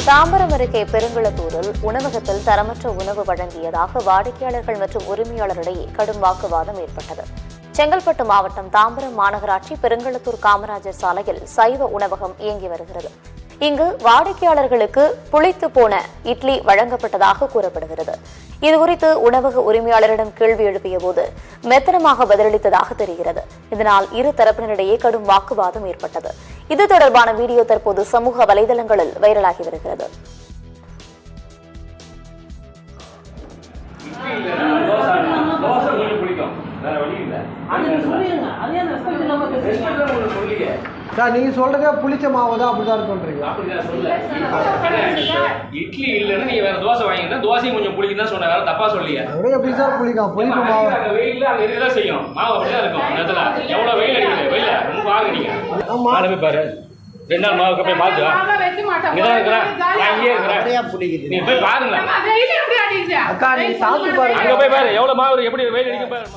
தாம்பரம் அருகே பெருங்குளத்தூரில் உணவகத்தில் தரமற்ற உணவு வழங்கியதாக வாடிக்கையாளர்கள் மற்றும் உரிமையாளரிடையே கடும் வாக்குவாதம் ஏற்பட்டது. செங்கல்பட்டு மாவட்டம் தாம்பரம் மாநகராட்சி பெருங்குளத்தூர் காமராஜர் சாலையில் சைவ உணவகம் இயங்கி வருகிறது. இங்கு வாடிக்கையாளர்களுக்கு புளித்து போன இட்லி வழங்கப்பட்டதாக கூறப்படுகிறது. இதுகுறித்து உணவக உரிமையாளரிடம் கேள்வி எழுப்பிய போது மெத்தனமாக பதிலளித்ததாக தெரிகிறது. இதனால் இரு தரப்பினரிடையே கடும் வாக்குவாதம் ஏற்பட்டது. இது தொடர்பான வீடியோ தற்போது சமூக வலைதளங்களில் வைரலாகி வருகிறது. நீங்க சொல்றதே புளிச்ச மாவு தான் அப்படிதான் சொல்றீங்க. இட்லி இல்லைன்னா நீங்க வேற தோசை வாங்கினா தோசையும் கொஞ்சம் புளிக்கு தான் சொன்ன, வேற தப்பா சொல்லியா? எப்படி சார் புளிக்கும்? புளிப்பு மாவு வெயில்ல அங்க இருக்கதான் செய்யும். மாவு அப்படிதான் இருக்கும். நேரத்துல எவ்வளவு வெயில் அடிக்குது, வெயில ரொம்ப வாங்குறீங்க. மாலை பாரு, 2 நாள் மாவுக்கு போய் பாத்து இங்கதான் இருக்கிறேன், இங்கே இருக்கிறேன், நீ போய் பாருங்க. அக்கா நீங்க சாப்பிட்டு பாருங்க, அங்க போய் பாரு எவ்வளவு மாவு எப்படி வெயில் அடிக்கும் பாரு.